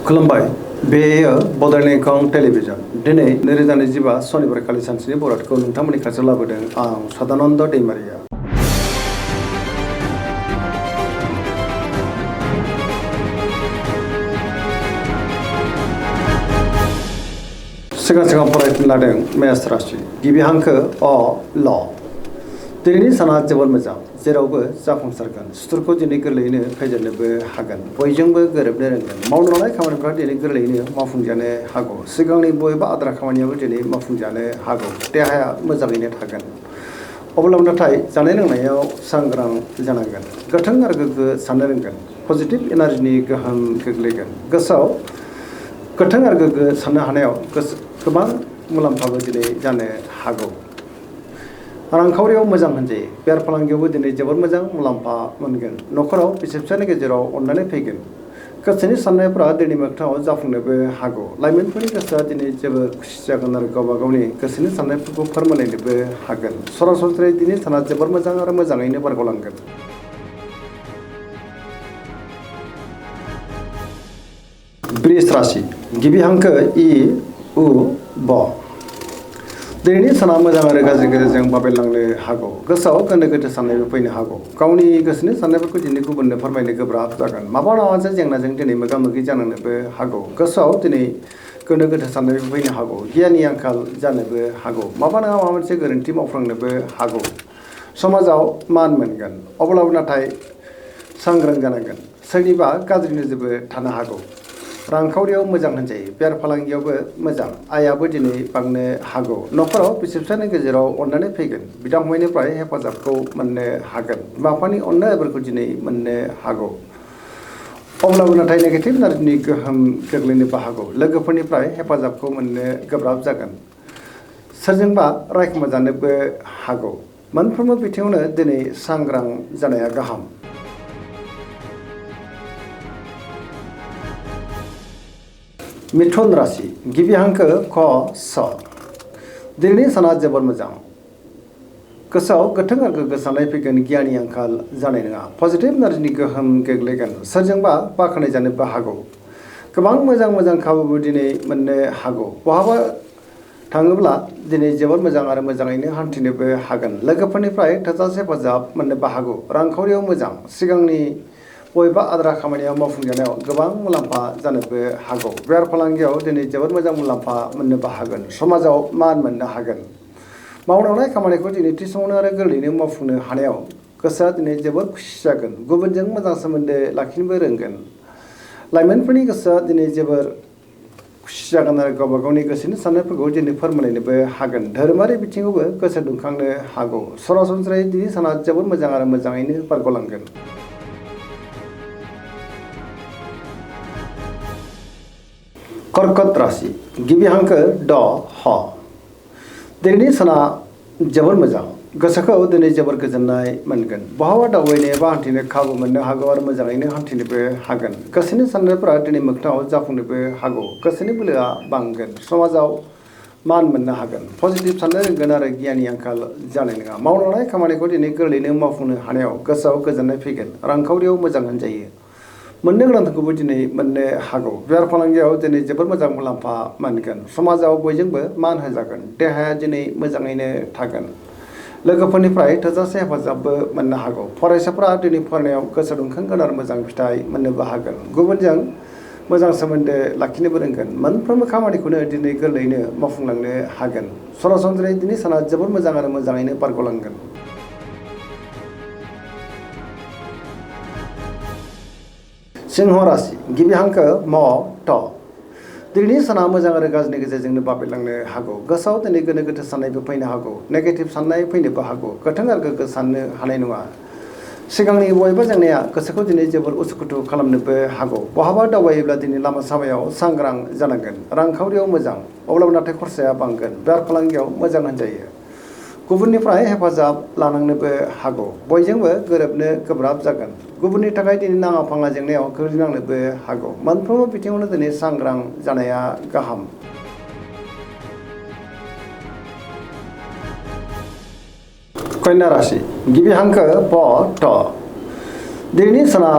खुलुमबाय बेयो बड'लेण्ड एंखं टेलिभिजन दिनै 2025 शनिबार खालि सानसेनि बरादखौ नोंथांमोननि खाथियाव लाबोदों आं सदानन्द दैमारिया। सिगां फरायफिन लादों मेष राशि गिबि हांखो अ ल दिनैनि साना जोबोर मोजां जेरावबो जाफुंसारगोन सुथुरखौ दिनै गोरलैयैनो फेजेननोबो हागोन बयजोंबो गोरोबनो रोंगोन मावनो लानाय खामानिफ्रा दिनै गोरलैयैनो मावफुंजानो हागौ सिगांनि बबेबा आद्रा खामानियाबो दिनै मावफुंजानो हागौ देहाया मोजाङैनो थागोन अब्लाबो नाथाय जानाय लोंनायाव सांग्रां जानांगोन गोथों आरो गोग्गो साननो रोंगोन पजिटिभ एनार्जिनि गोहोम गोग्लैगोन गोसोआव गोथों आरो गोग्गो साननो हानायाव गोबां मुलाम्फाबो दिनै जानो हागौ रांखावरियाव मोजां होनजायो बेफार फालांगियावबो दिनै जोबोर मोजां मुलाम्फा मोनगोन न'खराव बिसि फिसायनि गेजेराव अननानै फैगोन गोसोनि साननायफ्रा दिनै मोगथाङाव जाफुंनोबो हागौ लाइमोनफोरनि गोसोआ दिनै जोबोर खुसि जागोन आरो गावबा गावनि गोसोनि साननायफोरखौ फोरमायलायनोबो हागोन सरासनस्रायै दिनै साना जोबोर मोजां आरो मोजाङैनो बारग'लांगोन। वृष राशि गिबि हांखो इ उ ब दिनैनि साना मोजां आरो गाज्रि गेजेरजों बाबेनलांनो हागौ गोसोआव गोनो गोथो साननायबो फैनो हागौ गावनि गोसोनि साननायफोरखौ दिनै गुबुननो फोरमायनो गोब्राब जागोन माबा मोनसे जेंनाजों दिनै मोगा मोगि जानांनोबो हागौ गोसोआव दिनै गोनो गोथो साननायबो फैनो हागौ गियाननि आंखाल जानोबो हागौ माबा नङा माबा मोनसे गोरोन्थि मावफ्लांनोबो हागौ समाजाव मान मोनगोन अब्लाबो नाथाय सांग्रां जानांगोन सोरनिबा गाज्रि नोजोरबो थानो हागौ रांखावरियाव मोजां होनजायो बेफार फालांगियावबो मोजां आयाबो दिनै बांनो हागौ न'खराव बिसि फिसायनि गेजेराव अननानै फैगोन बिदा फंबायनिफ्राय हेफाजाबखौ मोननो हागोन बिमा बिफानि अननायफोरखौ दिनै मोननो हागौ अब्लाबो नाथाय नेगेटिभ एनार्जिनि गोहोम गोग्लैनोबो हागौ लोगोफोरनिफ्राय हेफाजाबखौ मोननो गोब्राब जागोन सोरजोंबा रायखुमा जानोबो हागौ मोनफ्रोमबो बिथिङावनो दिनै सांग्रां जानाया गाहाम। मिथुन राशि गिबि हांखो ख स दिनैनि साना जोबोर मोजां गोसोआव गोथों आरो गोग्गो साननाय फैगोन गियाननि आंखाल जानाय नङा पजिटिभ एनार्जिनि गोहोम गोग्लैगोन सोरजोंबा बाख्नाय जानोबो हागौ गोबां मोजां खाबुबो दिनै मोननो हागौ बहाबा थाङोब्ला दिनै जोबोर मोजां आरो मोजाङैनो हान्थिनोबो हागोन लोगोफोरनिफ्राय थोजासे हेफाजाब मोननोबो हागौ रांखावरियाव मोजां सिगांनि बबेबा आद्रा खामानियाव मावफुंजानायाव गोबां मुलाम्फा जानोबो हागौ बेफार फालांगियाव दिनै जोबोर मोजां मुलाम्फा मोननोबो हागोन समाजाव मान मोननो हागोन मावनो लानाय खामानिखौ दिनै थि समावनो आरो गोरलैयैनो मावफुंनो हानायाव गोसोआ दिनै जोबोर खुसि जागोन गुबुनजों मोजां सोमोन्दो लाखिनोबो रोंगोन लाइमोनफोरनि गोसोआ दिनै जोबोर खुसि जागोन आरो गावबा गावनि गोसोनि साननायफोरखौ दिनै फोरमायलायनोबो हागोन धोरोमारि बिथिङावबो गोसो दुंखांनो हागौ सरासनस्रायै दिनै साना जोबोर मोजां आरो मोजाङैनो बारग'लांगोन। कर्कट राशि गिबि हांखो ड ह दिनैनि साना जोबोर मोजां गोसोखौ दिनै जोबोर गोजोननाय मोनगोन बहाबा दावबायनो एबा हान्थिनो खाबु मोननो हागौ आरो मोजाङैनो हान्थिनोबो हागोन गोसोनि साननायफोरा दिनै मोगथाङाव जाफुंनोबो हागौ गोसोनि बोलोआ बांगोन समाजाव मान मोननो हागोन पजिटिभ साननो रोंगोन आरो गियाननि आंखाल जानाय नङा मावनो लानाय खामानिखौ दिनै गोरलैयैनो मावफुंनो हानायाव गोसोआव गोजोननाय फैगोन रांखावरियाव मोजां होनजायो मोननो गोनांखौबो दिनै मोननो हागौ बेफार फालांगियाव दिनै जोबोर मोजां मुलाम्फा मोनगोन समाजाव बयजोंबो मान होजागोन देहाया दिनै मोजाङैनो थागोन लोगोफोरनिफ्राय थोजासे हेफाजाबबो मोननो हागौ फरायसाफोरा दिनै फरायनायाव गोसो दुंखांगोन आरो मोजां फिथाइ मोननोबो हागोन गुबुनजों मोजां सोमोन्दो लाखिनोबो रोंगोन मोनफ्रोमबो खामानिखौनो दिनै गोरलैयैनो मावफुंलांनो हागोन सरासनस्रायै दिनै साना जोबोर मोजां आरो मोजाङैनो बारग'लांगोन। सिंह राशि गिबि हांखो म ट दिनैनि साना मोजां आरो गाज्रिनि गेजेरजोंनो बाबेनलांनो हागौ गोसोआव दिनै गोनो गोथो साननायबो फैनो हागौ नेगेटिभ साननाय फैनोबो हागौ गोथों आरो गोग्गो साननो हानाय नङा सिगांनि बबेबा जेंनाया गोसोखौ दिनै जोबोर उसुखुथु खालामनोबो हागौ बहाबा दावबायोब्ला दिनै लामा सामायाव सांग्रां जानांगोन रांखावरियाव मोजां अब्लाबो नाथाय खरसाया बांगोन बेफार फालांगियाव मोजां होनजायो गुबुननिफ्राय हेफाजाब लानांनोबो हागौ बयजोंबो गोरोबनो गोब्राब जागोन गुबुननि थाखाय दिनै नाङा फाङा जेंनायाव गोग्लैनांनोबो हागौ मोनफ्रोमबो बिथिङावनो दिनै सांग्रां जानाया गाहाम। कन्या राशि गिबि हांखो प ट दिनैनि साना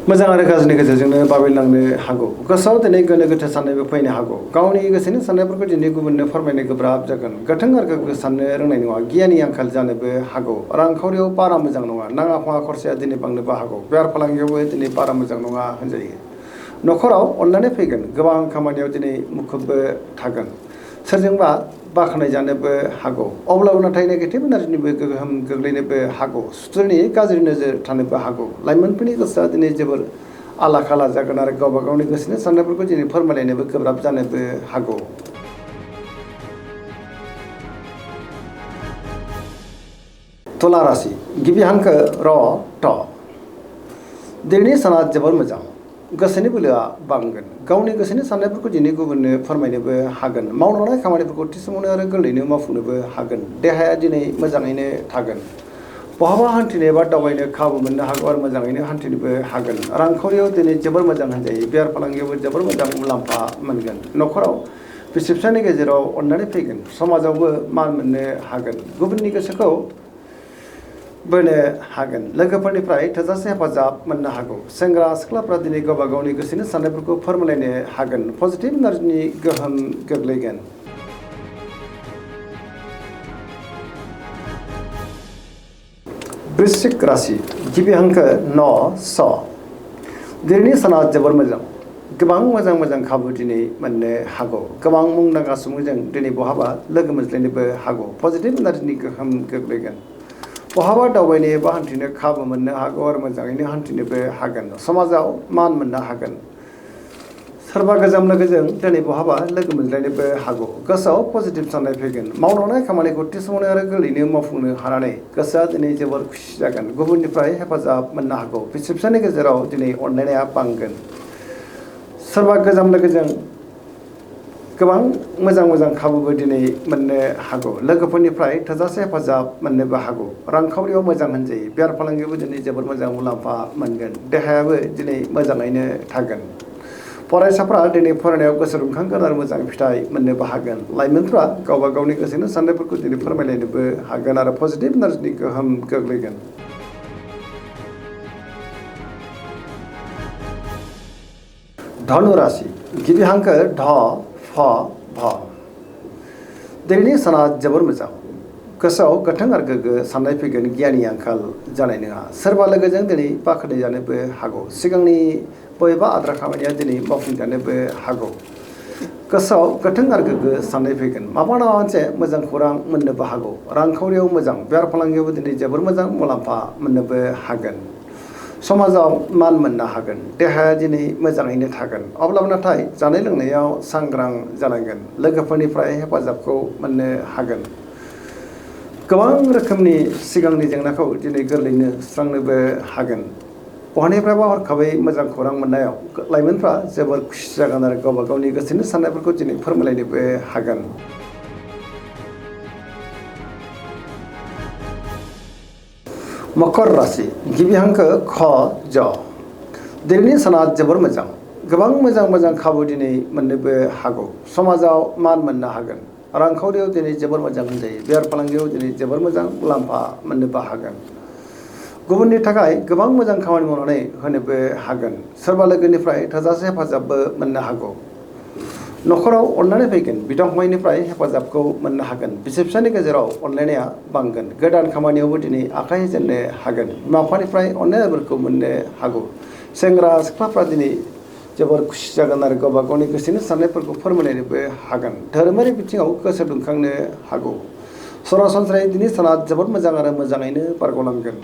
मोजां आरो गाज्रिनि गेजेरजोंनो बाबेनलांनो हागौ गोसोआव दिनै गोनो गोथो साननायबो फैनो हागौ गावनि गोसोनि साननायफोरखौ दिनै गुबुननो फोरमायनो गोब्राब जागोन गोथों आरो गोग्गो साननो रोंनाय नङा गियाननि आंखाल जानोबो हागौ रांखावरियाव बारा मोजां नङा नाङा फाङा खरसाया दिनै बांनोबो हागौ बेफार फालांगियावबो दिनै बारा मोजां नङा होनजायो न'खराव अननानै फैगोन गोबां खामानियाव दिनै मुखुबबो थागोन सोरजोंबा बाख्नाय जानोबो हागौ अब्लाबो नाथाय नेगेटिभ एनार्जिनिबो गोहोम गोग्लैनोबो हागौ सुथुरनि गाज्रि नोजोर थानोबो हागौ लाइमोनफोरनि गोसोआ दिनै जोबोर आला खाला जागोन आरो गावबा गावनि गोसोनि साननायफोरखौ दिनै फोरमायलायनोबो गोब्राब जानोबो हागौ तुला राशि गिबि हांखो र ट दिनैनि साना जोबोर मोजां गोसोनि बोलोआ बांगोन गावनि गोसोनि साननायफोरखौ दिनै गुबुननो फोरमायनोबो हागोन मावनो लानाय खामानिफोरखौ थि समावनो आरो गोरलैयैनो मावफुंनोबो हागोन देहाया दिनै मोजाङैनो थागोन बहाबा हान्थिनो एबा दावबायनो खाबु मोननो हागौ आरो मोजाङैनो हान्थिनोबो हागोन रांखावरियाव दिनै जोबोर मोजां होनजायो बेफार फालांगियावबो जोबोर मोजां मुलाम्फा मोनगोन न'खराव बिसि फिसायनि गेजेराव अननानै फैगोन समाजावबो मान मोननो हागोन गुबुननि गोसोखौ बोनो हागोन लोगोफोरनिफ्राय थोजासे हेफाजाब मोननो हागौ सेंग्रा सिख्लाफ्रा दिनै गावबा गावनि गोसोनि साननायफोरखौ फोरमायलायनो हागोन पजिटिभ एनार्जिनि गोहोम गोग्लैगोन वृश्चिक राशि गिबि हांखो न स दिनैनि साना जोबोर मोजां गोबां मोजां खाबु दिनै मोननो हागौ गोबां मुंदांखा सुबुंजों दिनै बहाबा लोगो मोनज्लायनोबो हागौ पजिटिभ एनार्जिनि गोहोम गोग्लैगोन बहाबा दावबायनो एबा हान्थिनो खाबु मोननो हागौ आरो मोजाङैनो हान्थिनोबो हागोन समाजाव मान मोननो हागोन सोरबा गोजाम लोगोजों दिनै बहाबा लोगो मोनज्लायनोबो हागौ गोसोआव पजिटिभ साननाय फैगोन मावलांनाय खामानिखौ थि समावनो आरो गोरलैयैनो मावफुंनो हानानै गोसोआ दिनै जोबोर खुसि जागोन गुबुननिफ्राय हेफाजाब मोननो हागौ बिसि फिसायनि गेजेराव दिनै अनलायनाया बांगोन सोरबा गोजाम लोगोजों गोबां मोजां खाबुबो दिनै मोननो हागौ लोगोफोरनिफ्राय थोजासे हेफाजाब मोननोबो हागौ रांखावरियाव मोजां होनजायो बेफार फालांगियावबो दिनै जोबोर मोजां मुलाम्फा मोनगोन देहायाबो दिनै मोजाङैनो थागोन फरायसाफ्रा दिनै फरायनायाव गोसो दुंखांगोन आरो मोजां फिथाइ मोननोबो हागोन लाइमोनफ्रा गावबा गावनि गोसोनि साननायफोरखौ दिनै फोरमायलायनोबो हागोन आरो पजिटिभ एनार्जिनि गोहोम गोग्लैगोन धनु राशि गिबि हांखो ढ फ भ दिनैनि साना जोबोर मोजां गोसोआव गोथों आरो गोग्गो साननाय फैगोन गियाननि आंखाल जानाय नङा सोरबा लोगोजों दिनै बाख्नाय जानोबो हागौ सिगांनि बबेबा आद्रा खामानिया दिनै मावफुंजानोबो हागौ गोसोआव गोथों आरो गोग्गो साननाय फैगोन माबा नङा मोनसे मोजां खौरां मोननोबो हागौ रांखावरियाव मोजां बेफार फालांगियावबो दिनै जोबोर मोजां मुलाम्फा मोननोबो हागोन समाजाव मान मोननो हागोन देहाया दिनै मोजाङैनो थागोन अब्लाबो नाथाय जानाय लोंनायाव सांग्रां जानांगोन लोगोफोरनिफ्राय हेफाजाबखौ मोननो हागोन गोबां रोखोमनि सिगांनि जेंनाखौ दिनै गोरलैयैनो सुस्रांनोबो हागोन बहानिफ्रायबा हरखाबै मोजां खौरां मोननायाव लाइमोनफ्रा जोबोर खुसि जागोन आरो गावबा गावनि गोसोनि साननायफोरखौ दिनै फोरमायलायनोबो हागोन मकर राशि गिबि हांखो ख ज दिनैनि साना जोबोर मोजां गोबां मोजां खाबु दिनै मोननोबो हागौ समाजाव मान मोननो हागोन रांखावरियाव दिनै जोबोर मोजां होनजायो बेफार फालांगियाव दिनै जोबोर मोजां मुलाम्फा मोननोबो हागोन गुबुननि थाखाय गोबां मोजां खामानि मावनानै होनोबो हागोन सोरबा लोगोनिफ्राय थोजासे हेफाजाबबो मोननो हागौ न'खराव अननानै फैगोन बिदा फंबायनिफ्राय हेफाजाबखौ मोननो हागोन बिसि फिसायनि गेजेराव अनलायनाया बांगोन गोदान खामानियावबो दिनै आखाइ होजेननो हागोन बिमा बिफानिफ्राय अननायफोरखौ मोननो हागौ सेंग्रा सिख्लाफ्रा दिनै जोबोर खुसि जागोन आरो गावबा गावनि गोसोनि साननायफोरखौ फोरमायलायनोबो हागोन धोरोमारि बिथिङाव गोसो दुंखांनो हागौ सरासनस्रायै दिनै साना जोबोर मोजां आरो मोजाङैनो बारग'लांगोन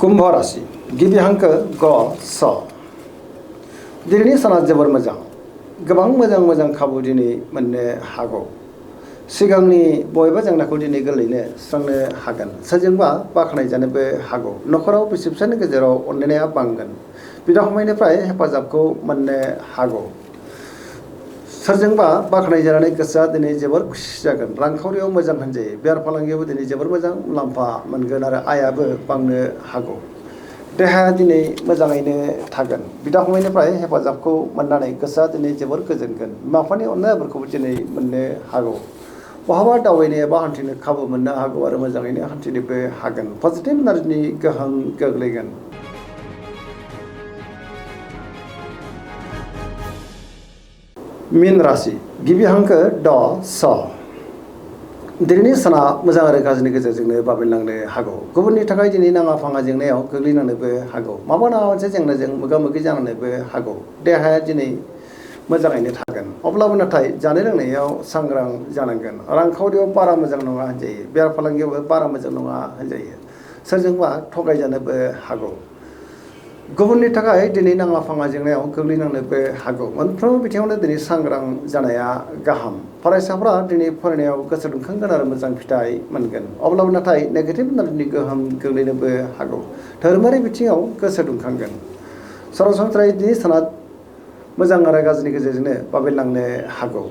कुम्भ राशि गिबि हांखो ग स दिनैनि साना जोबोर मोजां गोबां मोजां खाबु दिनै मोननो हागौ सिगांनि बबेबा जेंनाखौ दिनै गोरलैयैनो सुस्रांनो हागोन सोरजोंबा बाख्नाय जानोबो हागौ न'खराव बिसि फिसायनि गेजेराव अनलायनाया बांगोन बिदा फंबायनिफ्राय हेफाजाबखौ मोननो हागौ सोरजोंबा बाख्नाय जानानै गोसोआ दिनै जोबोर खुसि जागोन रांखावरियाव मोजां होनजायो बेफार फालांगियावबो दिनै जोबोर मोजां मुलाम्फा मोनगोन आरो आयाबो बांनो हागौ देहाया दिनै मोजाङैनो थागोन बिदा फंबायनिफ्राय हेफाजाबखौ मोननानै गोसोआ दिनै जोबोर गोजोनगोन बिमा बिफानि अननायफोरखौबो दिनै मोननो हागौ बहाबा दावबायनो एबा हान्थिनो खाबु मोननो हागौ आरो मोजाङैनो हान्थिनोबो हागोन पजिटिभ एनार्जिनि गोहोम गोग्लैगोन। मीन राशि गिबि हांखो ड स दिनैनि साना मोजां आरो गाज्रिनि गेजेरजोंनो बाबेनलांनो हागौ गुबुननि थाखाय दिनै नाङा फाङा जेंनायाव गोग्लैनांनोबो हागौ माबा नङा मोनसे जेंनाजों मोगा मोगि जानानैबो हागौ देहाया दिनै मोजाङैनो थागोन अब्लाबो नाथाय जानाय लोंनायाव सांग्रां जानांगोन रांखावरियाव बारा मोजां नङा होनजायो बेफार फालांगियावबो बारा मोजां नङा होनजायो सोरजोंबा थगायजानोबो हागौ गुबुननि थाखाय दिनै नाङा फाङा जेंनायाव गोग्लैनांनोबो हागौ मोनफ्रोमबो बिथिङावनो दिनै सांग्रां जानाया गाहाम फरायसाफ्रा दिनै फरायनायाव गोसो दुंखांगोन आरो मोजां फिथाइ मोनगोन अब्लाबो नाथाय नेगेटिभ एनार्जिनि गोहोम गोग्लैनोबो हागौ धोरोमारि बिथिङाव गोसो दुंखांगोन सरासनस्रायै दिनै साना मोजां आरो गाज्रिनि गेजेरजोंनो बाबेनलांनो हागौ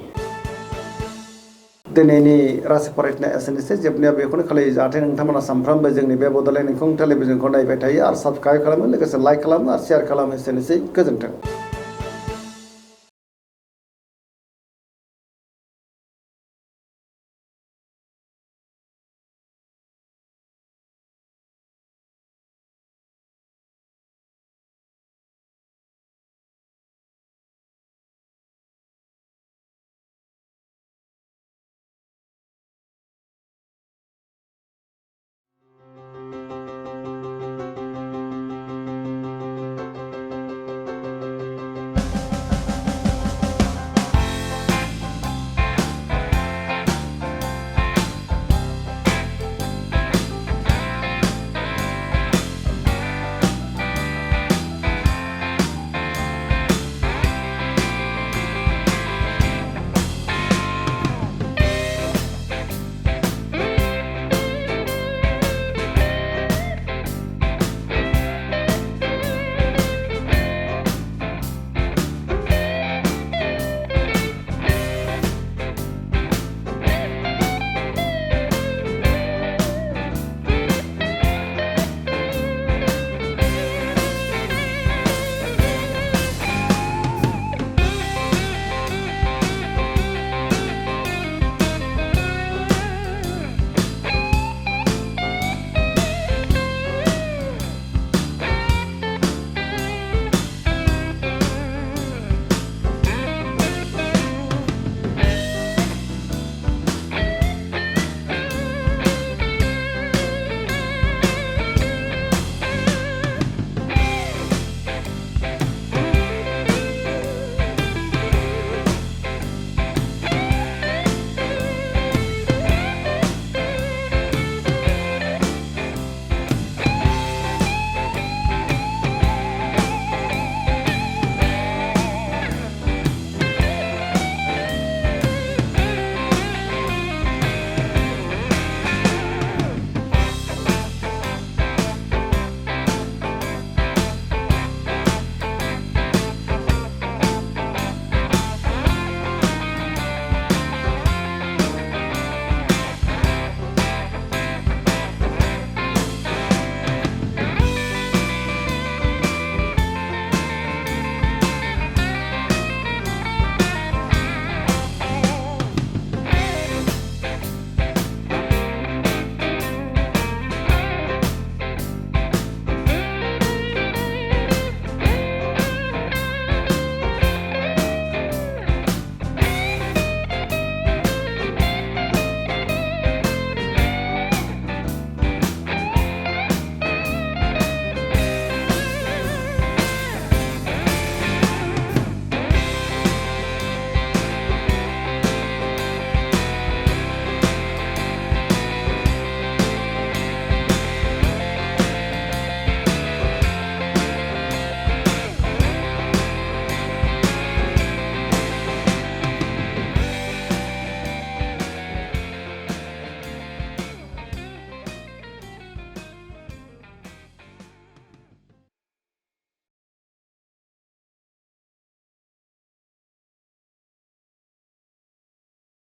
दिनैनि राशि फरायनाय एसेनोसै जोबनायाव बेखौनो खालायो जाहाथे नोंथांमोना सानफ्रामबो जोंनि बे बड'लेण्ड इंखं टेलिभिजनखौ नायबाय थायो आरो साबस्क्राइब खालामो लोगोसे लाइक खालामो आरो शेयार खालामो एसेनोसै गोजोन्थों।